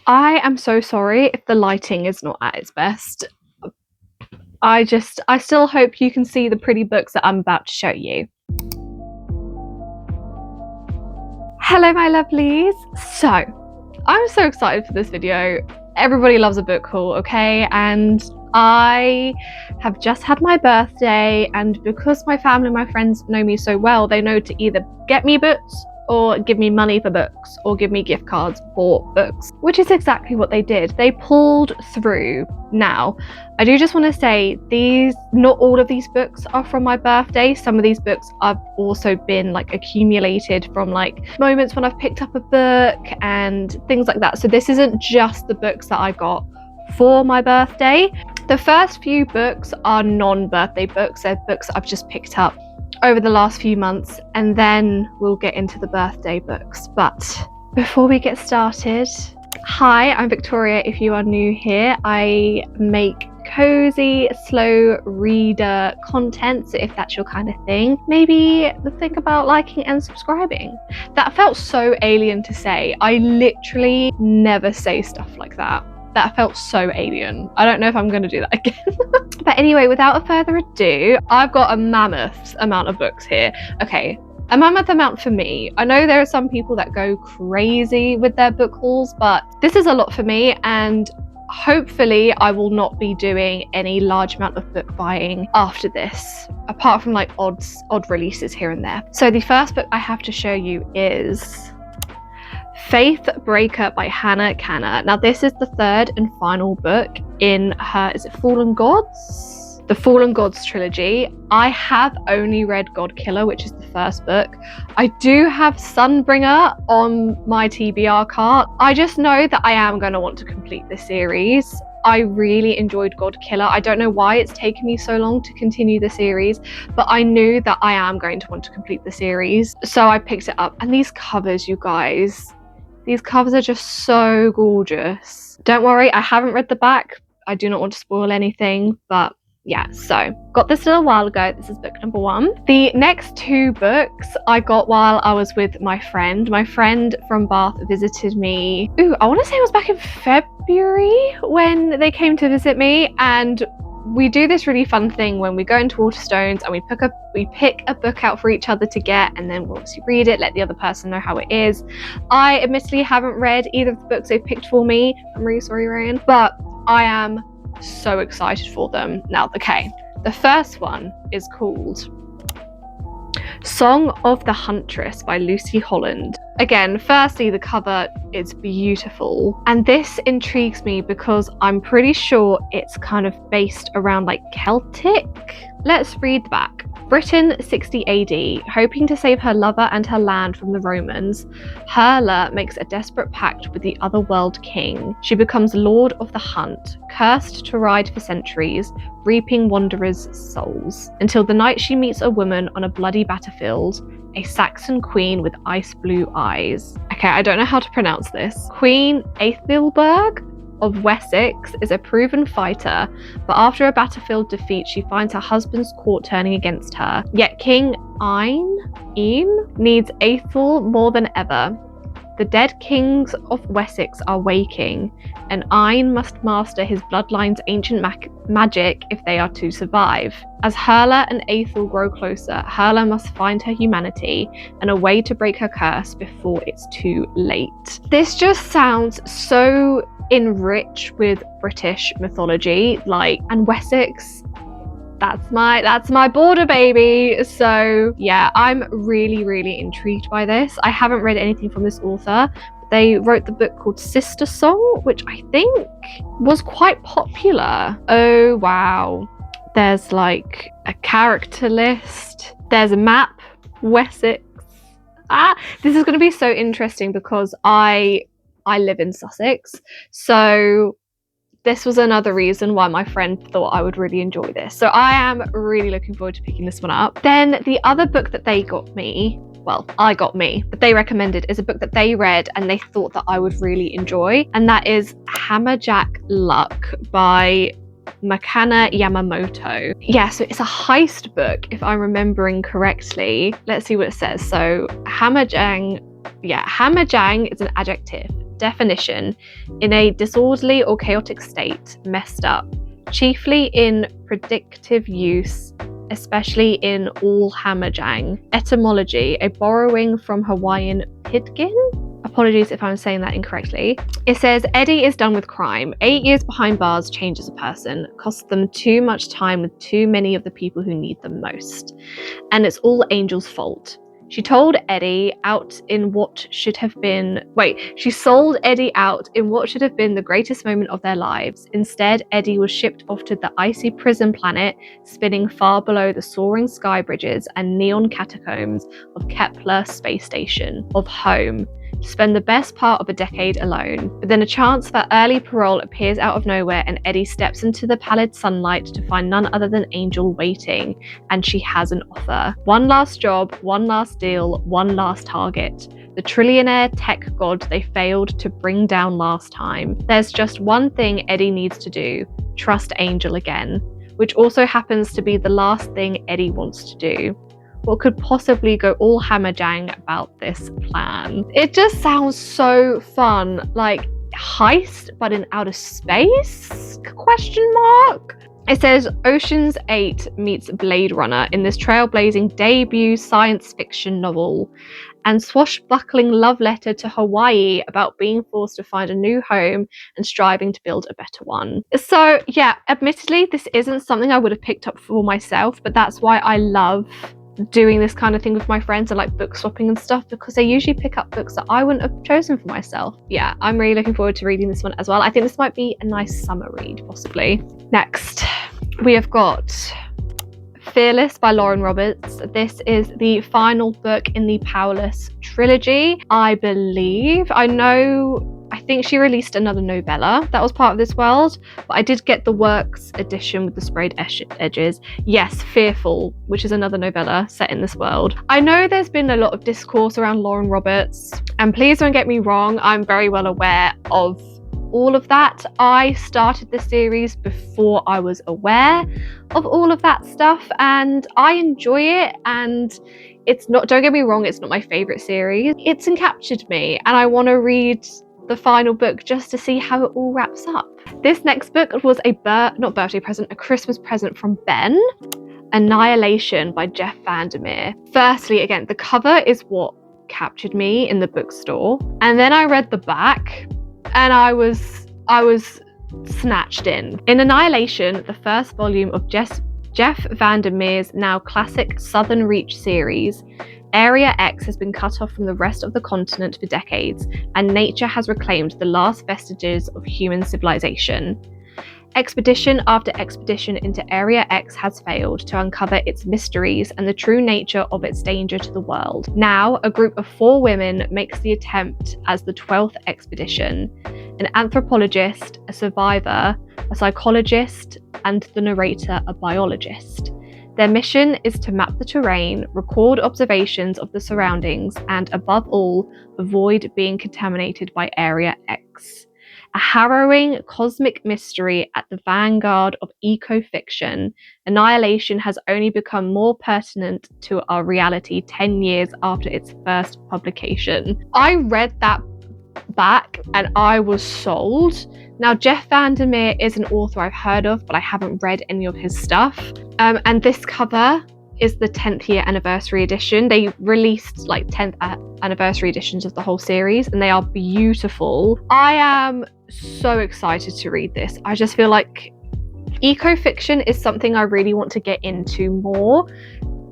I am so sorry if the lighting is not at its best. I still hope you can see the pretty books that I'm about to show you. Hello, my lovelies. So, I'm so excited for this video. Everybody loves a book haul, okay? And I have just had my birthday, and because my family and my friends know me so well, they know to either get me books or give me money for books or give me gift cards for books, which is exactly what they did. They pulled through. Now, I do just want to say not all of these books are from my birthday. Some of these books have also been like accumulated from like moments when I've picked up a book and things like that. So this isn't just the books that I got for my birthday. The first few books are non-birthday books. They're books that I've just picked up over the last few months, and then we'll get into the birthday books. But before we get started, hi, I'm Victoria. If you are new here, I make cozy, slow reader content, so if that's your kind of thing, maybe think about liking and subscribing. That felt so alien to say. I literally never say stuff like that. That felt so alien. I don't know if I'm going to do that again. But anyway, without further ado, I've got a mammoth amount of books here. Okay, a mammoth amount for me. I know there are some people that go crazy with their book hauls, but this is a lot for me, and hopefully I will not be doing any large amount of book buying after this, apart from like odd releases here and there. So the first book I have to show you is Faith Breaker by Hannah Kanner. Now this is the third and final book in her, is it Fallen Gods? The Fallen Gods trilogy. I have only read God Killer, which is the first book. I do have Sunbringer on my TBR cart. I just know that I am going to want to complete this series. I really enjoyed God Killer. I don't know why it's taken me so long to continue the series, but I knew that I am going to want to complete the series. So I picked it up, and these covers, you guys, these covers are just so gorgeous. Don't worry, I haven't read the back. I do not want to spoil anything, but yeah, so got this a little while ago. This is book number 1. The next 2 books I got while I was with my friend. My friend from Bath visited me. I want to say it was back in February when they came to visit me, and we do this really fun thing when we go into Waterstones and we pick a book out for each other to get, and then we'll obviously read it, let the other person know how it is. I admittedly haven't read either of the books they picked for me. I'm really sorry, Ryan, but I am so excited for them. Now, okay, the first one is called Song of the Huntress by Lucy Holland. Again, firstly, the cover is beautiful, and this intrigues me because I'm pretty sure it's kind of based around like Celtic. Let's read the back. Britain 60 AD, hoping to save her lover and her land from the Romans, Herla makes a desperate pact with the otherworld king. She becomes lord of the hunt, cursed to ride for centuries, reaping wanderers' souls, until the night she meets a woman on a bloody battlefield, a Saxon queen with ice blue eyes. Okay, I don't know how to pronounce this. Queen Aethelberg of Wessex is a proven fighter, but after a battlefield defeat, she finds her husband's court turning against her. Yet King Ine needs Aethel more than ever. The dead kings of Wessex are waking, and Ine must master his bloodline's ancient magic if they are to survive. As Herla and Aethel grow closer, Herla must find her humanity and a way to break her curse before it's too late. This just sounds so enriched with British mythology, and Wessex, that's my border, baby. So yeah, I'm really intrigued by this. I haven't read anything from this author. They wrote the book called Sister Song, which I think was quite popular. Oh wow, there's like a character list, there's a map, Wessex. This is going to be so interesting because I live in Sussex, so this was another reason why my friend thought I would really enjoy this. So I am really looking forward to picking this one up. Then the other book that they got me, well, I got me, but they recommended, is a book that they read and they thought that I would really enjoy, and that is Hammerjack Luck by Makana Yamamoto. Yeah, so it's a heist book, if I'm remembering correctly. Let's see what it says. So Hammerjack Yeah, hamajang is an adjective. Definition: in a disorderly or chaotic state, messed up, chiefly in predictive use, especially in all hamajang. Etymology: a borrowing from Hawaiian pidgin. Apologies if I'm saying that incorrectly. It says, Eddie is done with crime. 8 years behind bars changes a person, costs them too much time with too many of the people who need them most. And it's all Angel's fault. She sold Eddie out in what should have been the greatest moment of their lives. Instead, Eddie was shipped off to the icy prison planet, spinning far below the soaring sky bridges and neon catacombs of Kepler space station, of home, to spend the best part of a decade alone. But then a chance for early parole appears out of nowhere, and Eddie steps into the pallid sunlight to find none other than Angel waiting, and she has an offer. One last job, one last deal, one last target. The trillionaire tech god they failed to bring down last time. There's just one thing Eddie needs to do: trust Angel again, which also happens to be the last thing Eddie wants to do. What could possibly go all hamajang about this plan? It just sounds so fun, like heist but in outer space? Question mark. It says Ocean's 8 meets Blade Runner in this trailblazing debut science fiction novel and swashbuckling love letter to Hawaii about being forced to find a new home and striving to build a better one. So yeah, admittedly, this isn't something I would have picked up for myself, but that's why I love doing this kind of thing with my friends and like book swapping and stuff, because they usually pick up books that I wouldn't have chosen for myself. Yeah, I'm really looking forward to reading this one as well. I think this might be a nice summer read, possibly. Next, we have got Fearless by Lauren Roberts. This is the final book in the Powerless trilogy, I believe. I think she released another novella that was part of this world, but I did get the works edition with the sprayed edges. Yes, Fearful, which is another novella set in this world. I know there's been a lot of discourse around Lauren Roberts, and please don't get me wrong, I'm very well aware of all of that. I started the series before I was aware of all of that stuff, and I enjoy it, and it's not, don't get me wrong, it's not my favorite series. It's encaptured me, and I want to read the final book just to see how it all wraps up. This next book was a Christmas present from Ben. Annihilation by Jeff Vandermeer. Firstly, again, the cover is what captured me in the bookstore, and then I read the back and I was snatched in. In Annihilation, the first volume of Jeff Vandermeer's now classic Southern Reach series, Area X has been cut off from the rest of the continent for decades, and nature has reclaimed the last vestiges of human civilization. Expedition after expedition into Area X has failed to uncover its mysteries and the true nature of its danger to the world. Now, a group of 4 women makes the attempt as the 12th expedition: an anthropologist, a survivor, a psychologist, and the narrator, a biologist. Their mission is to map the terrain, record observations of the surroundings, and above all, avoid being contaminated by Area X. A harrowing cosmic mystery at the vanguard of eco-fiction, Annihilation has only become more pertinent to our reality 10 years after its first publication. I read that back and I was sold. Now, Jeff Vandermeer is an author I've heard of, but I haven't read any of his stuff. And this cover is the 10th year anniversary edition. They released like 10th anniversary editions of the whole series, and they are beautiful. I am so excited to read this. I just feel like eco-fiction is something I really want to get into more,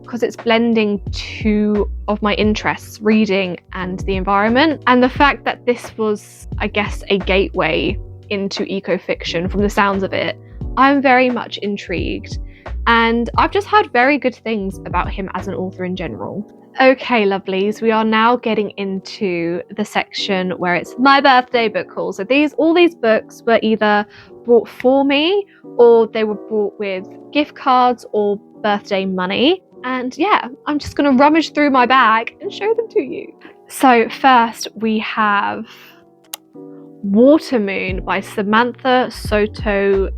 because it's blending 2 of my interests, reading and the environment. And the fact that this was, I guess, a gateway into eco-fiction from the sounds of it, I'm very much intrigued. And I've just heard very good things about him as an author in general. Okay, lovelies, we are now getting into the section where it's my birthday book haul. So all these books were either brought for me, or they were brought with gift cards or birthday money. And yeah, I'm just going to rummage through my bag and show them to you. So first we have Watermoon by Samantha Soto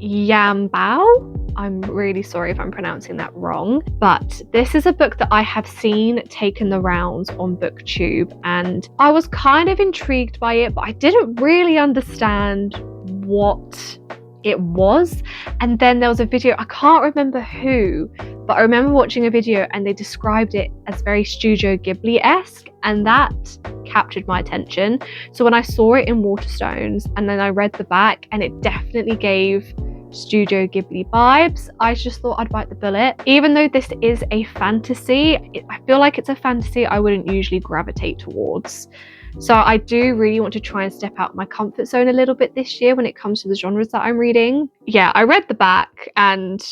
Yambao. I'm really sorry if I'm pronouncing that wrong, but this is a book that I have seen taken the rounds on BookTube, and I was kind of intrigued by it, but I didn't really understand what it was. And then there was a video, I can't remember who, but I remember watching a video and they described it as very Studio Ghibli-esque, and that captured my attention. So when I saw it in Waterstones and then I read the back and it definitely gave Studio Ghibli vibes, I just thought I'd bite the bullet. Even though this is a fantasy, I feel like it's a fantasy I wouldn't usually gravitate towards. So I do really want to try and step out of my comfort zone a little bit this year when it comes to the genres that I'm reading. Yeah, I read the back and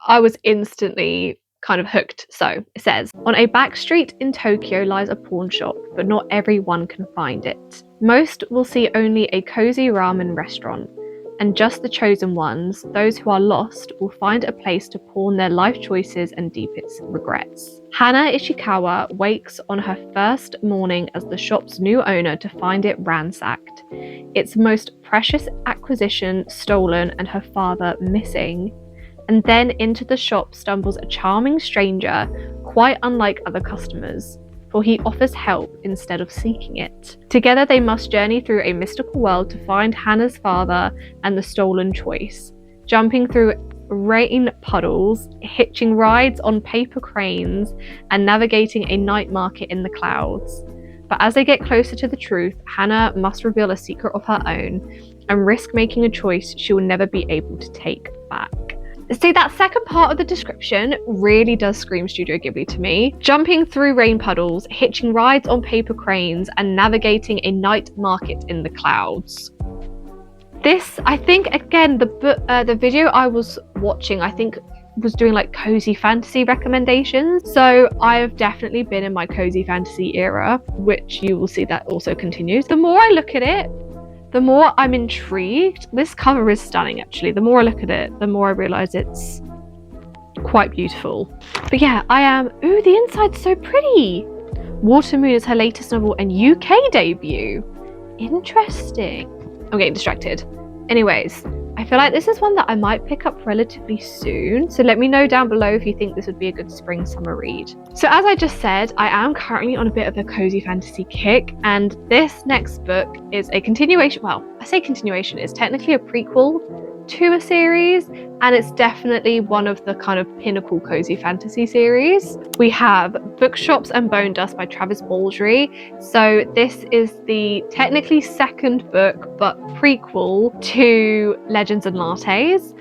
I was instantly kind of hooked. So it says, on a back street in Tokyo lies a pawn shop, but not everyone can find it. Most will see only a cozy ramen restaurant, and just the chosen ones, those who are lost, will find a place to pawn their life choices and deepest regrets. Hana Ishikawa wakes on her first morning as the shop's new owner to find it ransacked, its most precious acquisition stolen and her father missing. And then into the shop stumbles a charming stranger, quite unlike other customers, for he offers help instead of seeking it. Together they must journey through a mystical world to find Hannah's father and the stolen choice, jumping through rain puddles, hitching rides on paper cranes, and navigating a night market in the clouds. But as they get closer to the truth, Hannah must reveal a secret of her own and risk making a choice she will never be able to take back. See, that second part of the description really does scream Studio Ghibli to me. Jumping through rain puddles, hitching rides on paper cranes, and navigating a night market in the clouds. This, I think, again, the video I was watching, I think, was doing like cozy fantasy recommendations. So I've definitely been in my cozy fantasy era, which you will see that also continues. The more I look at it, the more I'm intrigued. This cover is stunning, actually. The more I look at it, the more I realise it's quite beautiful. But yeah, ooh, the inside's so pretty. Watermoon is her latest novel and UK debut. Interesting. I'm getting distracted. Anyways, I feel like this is one that I might pick up relatively soon. So let me know down below if you think this would be a good spring summer read. So as I just said, I am currently on a bit of a cozy fantasy kick, and this next book is a continuation. Well, I say continuation, it's technically a prequel to a series, and it's definitely one of the kind of pinnacle cozy fantasy series. We have Bookshops and Bone Dust by Travis Baldree. So this is the technically second book, but prequel to Legends and Lattes.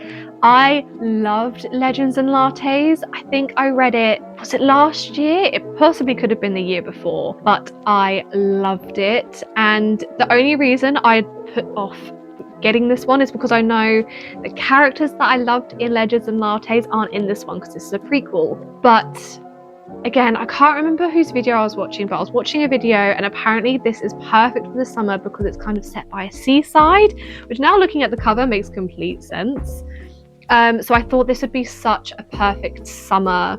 I loved Legends and Lattes. I think I read it, was it last year? It possibly could have been the year before, but I loved it. And the only reason I put off getting this one is because I know the characters that I loved in Legends and Lattes aren't in this one because this is a prequel. But again, I can't remember whose video I was watching, but I was watching a video and apparently this is perfect for the summer because it's kind of set by a seaside, which now looking at the cover makes complete sense. So I thought this would be such a perfect summer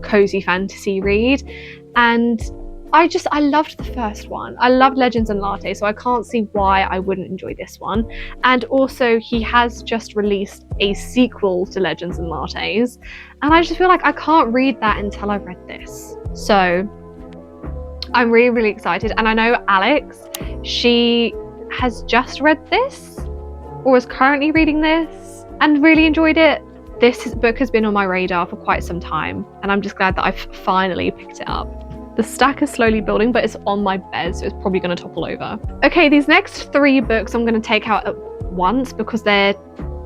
cozy fantasy read, and I loved the first one. I loved Legends and Latte, so I can't see why I wouldn't enjoy this one. And also, he has just released a sequel to Legends and Lattes, and I just feel like I can't read that until I've read this. So I'm really, really excited. And I know Alex, she has just read this, or is currently reading this, and really enjoyed it. This book has been on my radar for quite some time, and I'm just glad that I've finally picked it up. The stack is slowly building, but it's on my bed, so it's probably going to topple over. Okay, these next three books I'm going to take out at once because they're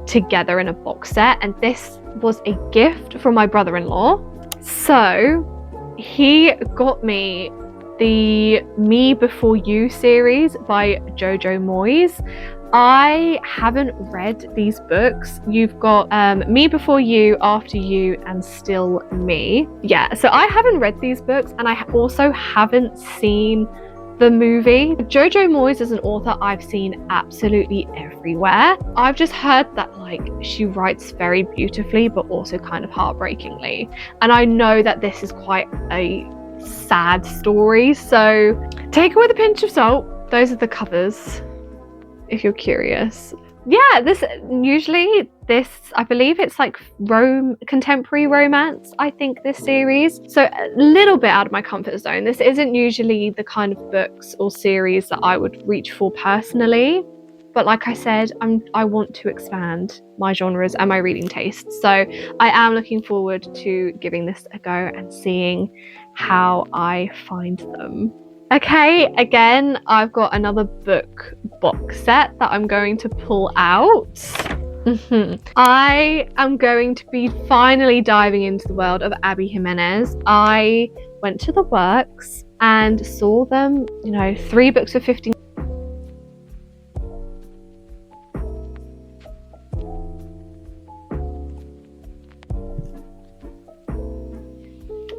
together in a box set, and this was a gift from my brother-in-law. So he got me the Me Before You series by Jojo Moyes. I haven't read these books. You've got Me Before You, After You, and Still Me. Yeah, so I haven't read these books, and I also haven't seen the movie. Jojo Moyes is an author I've seen absolutely everywhere. I've just heard that like she writes very beautifully, but also kind of heartbreakingly. And I know that this is quite a sad story, so take it with a pinch of salt. Those are the covers, if you're curious. yeah, I believe it's like contemporary romance, I think, this series. So a little bit out of my comfort zone. This isn't usually the kind of books or series that I would reach for personally. But like I said, I want to expand my genres and my reading tastes. So I am looking forward to giving this a go and seeing how I find them. Okay, again, I've got another book box set that I'm going to pull out. I am going to be finally diving into the world of Abby Jimenez. I went to the works and saw them, 3 books for 15.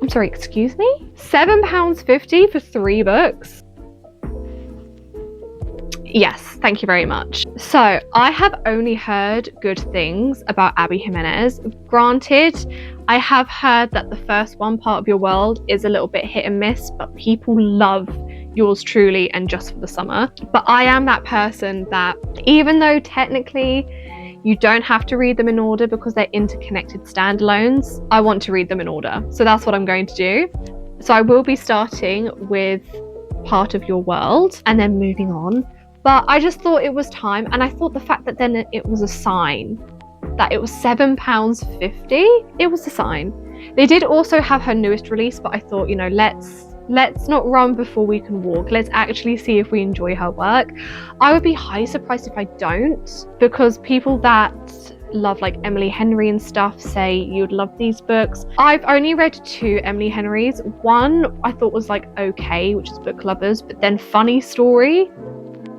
I'm sorry, excuse me? £7.50 for 3 books? Yes, thank you very much. So I have only heard good things about Abby Jimenez. Granted, I have heard that the first one, Part of Your World, is a little bit hit and miss, but people love Yours Truly and Just for the Summer. But I am that person that, even though technically you don't have to read them in order because they're interconnected standalones, I want to read them in order. So that's what I'm going to do. So I will be starting with Part of Your World and then moving on. But I just thought it was time, and I thought the fact that then it was a sign that it was £7.50, it was a sign. They did also have her newest release, but I thought, let's not run before we can walk. Let's actually see if we enjoy her work. I would be highly surprised if I don't, because people that love like Emily Henry and stuff say you'd love these books. I've only read 2 Emily Henrys. One I thought was like okay, which is Book Lovers, but then Funny Story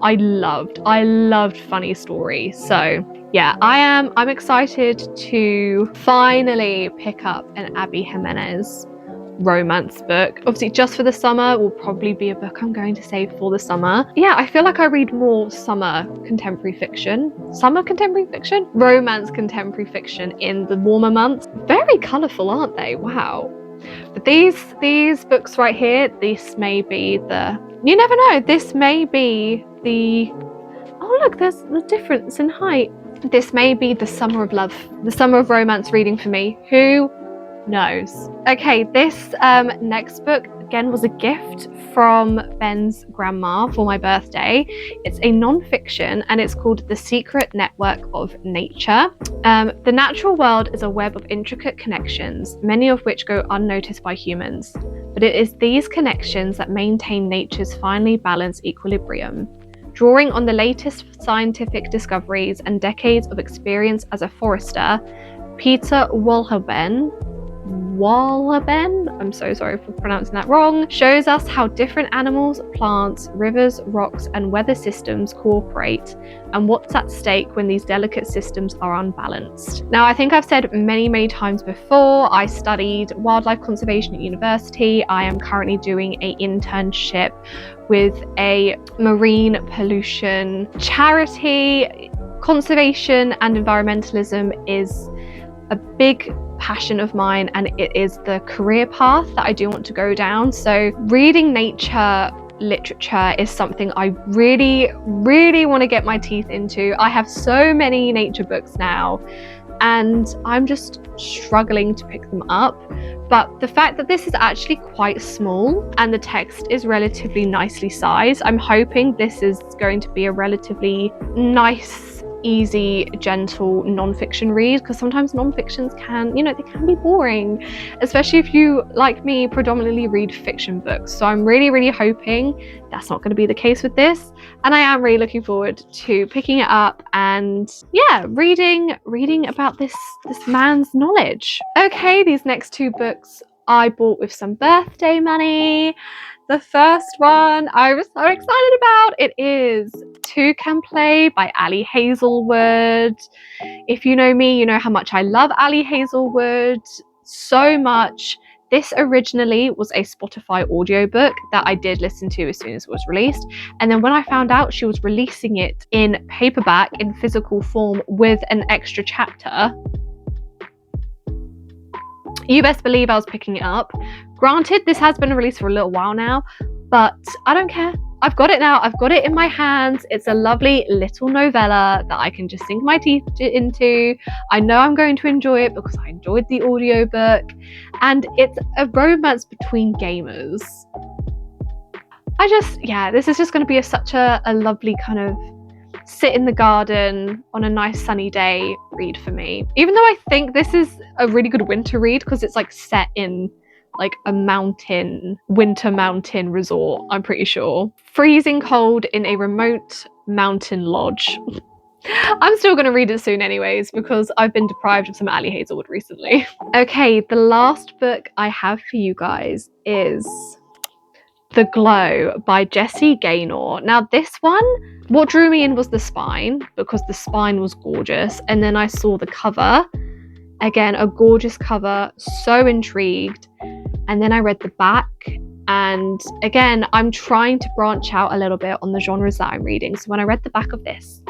I loved Funny Story. So yeah, I'm excited to finally pick up an Abby Jimenez romance book. Obviously, Just for the Summer will probably be a book I'm going to save for the summer. Yeah, I feel like I read more romance contemporary fiction in the warmer months. Very colourful, aren't they? Wow. But these books right here, this may be you never know, this may be oh look, there's the difference in height. This may be the summer of love, the summer of romance reading for me. Who knows? Okay, this next book again was a gift from Ben's grandma for my birthday. It's a non-fiction and it's called The Secret Network of Nature. The natural world is a web of intricate connections, many of which go unnoticed by humans. But it is these connections that maintain nature's finely balanced equilibrium. Drawing on the latest scientific discoveries and decades of experience as a forester, Peter Wohlleben, I'm so sorry for pronouncing that wrong, shows us how different animals, plants, rivers, rocks, and weather systems cooperate, and what's at stake when these delicate systems are unbalanced. Now, I think I've said many times before, I studied wildlife conservation at university. I am currently doing an internship with a marine pollution charity. Conservation and environmentalism is a big passion of mine, and it is the career path that I do want to go down. So reading nature literature is something I really want to get my teeth into. I have so many nature books now and I'm just struggling to pick them up. But the fact that this is actually quite small and the text is relatively nicely sized, I'm hoping this is going to be a relatively nice, easy, gentle non-fiction read, because sometimes non-fictions can, they can be boring, especially if you, like me, predominantly read fiction books. So I'm really hoping that's not going to be the case with this, and I am really looking forward to picking it up and reading about this man's knowledge. Okay, these next 2 books I bought with some birthday money. The first one I was so excited about. It is Two Can Play by Ali Hazelwood. If you know me, you know how much I love Ali Hazelwood so much. This originally was a Spotify audiobook that I did listen to as soon as it was released. And then when I found out she was releasing it in paperback, in physical form with an extra chapter, you best believe I was picking it up. Granted, this has been released for a little while now, but I don't care. I've got it now. I've got it in my hands. It's a lovely little novella that I can just sink my teeth into. I know I'm going to enjoy it because I enjoyed the audiobook, and it's a romance between gamers. This is just going to be such a lovely kind of sit in the garden on a nice sunny day read for me. Even though I think this is a really good winter read because it's like set in like a winter mountain resort, I'm pretty sure. Freezing cold in a remote mountain lodge. I'm still going to read it soon anyways because I've been deprived of some Ali Hazelwood recently. Okay, the last book I have for you guys is The Glow by Jessie Gaynor. Now this one, what drew me in was the spine, because the spine was gorgeous, and then I saw the cover. Again, a gorgeous cover, so intrigued. And then I read the back, and again, I'm trying to branch out a little bit on the genres that I'm reading. So when I read the back of this,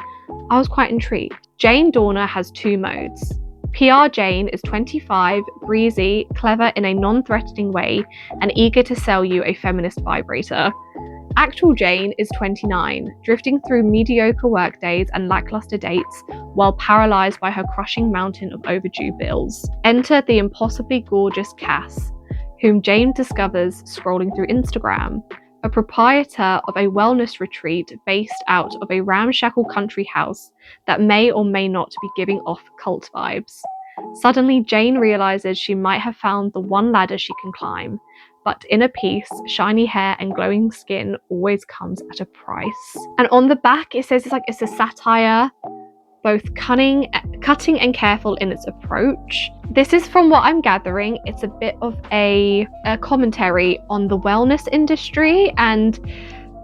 I was quite intrigued. Jane Dorner has two modes. PR Jane is 25, breezy, clever in a non-threatening way, and eager to sell you a feminist vibrator. Actual Jane is 29, drifting through mediocre workdays and lackluster dates while paralysed by her crushing mountain of overdue bills. Enter the impossibly gorgeous Cass, whom Jane discovers scrolling through Instagram, a proprietor of a wellness retreat based out of a ramshackle country house that may or may not be giving off cult vibes. Suddenly, Jane realizes she might have found the one ladder she can climb, but inner peace, shiny hair, and glowing skin always comes at a price. And on the back, it says it's a satire, both cutting and careful in its approach. This is, from what I'm gathering, it's a bit of a commentary on the wellness industry and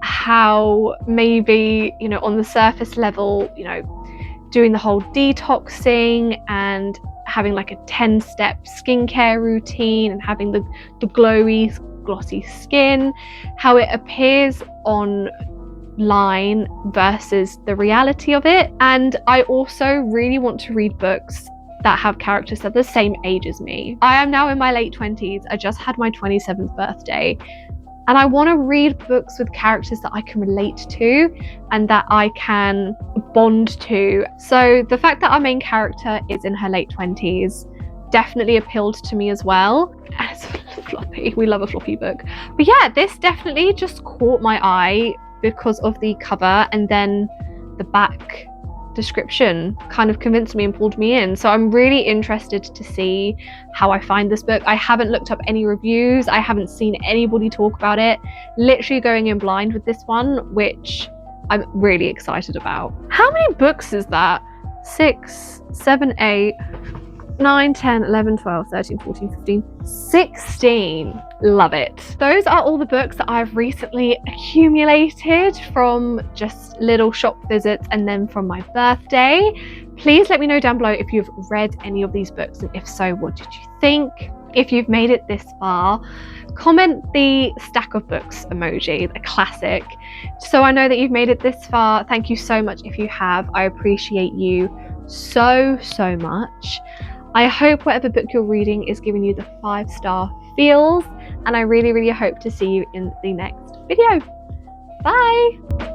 how maybe, on the surface level, doing the whole detoxing and having like a 10-step skincare routine and having the glowy, glossy skin, how it appears online versus the reality of it. And I also really want to read books that have characters that are the same age as me. I am now in my late 20s. I just had my 27th birthday, and I want to read books with characters that I can relate to and that I can bond to. So the fact that our main character is in her late 20s definitely appealed to me as well. And it's floppy. We love a floppy book. But yeah, this definitely just caught my eye because of the cover, and then the back description kind of convinced me and pulled me in. So I'm really interested to see how I find this book. I haven't looked up any reviews. I haven't seen anybody talk about it. Literally going in blind with this one, which I'm really excited about. How many books is that? 6, 7, 8, 9, 10, 11, 12, 13, 14, 15, 16. Love it. Those are all the books that I've recently accumulated from just little shop visits and then from my birthday. Please let me know down below if you've read any of these books, and if so, what did you think? If you've made it this far, comment the stack of books emoji, the classic, so I know that you've made it this far. Thank you so much if you have. I appreciate you so much. I hope whatever book you're reading is giving you the 5-star feels, and I really hope to see you in the next video. Bye!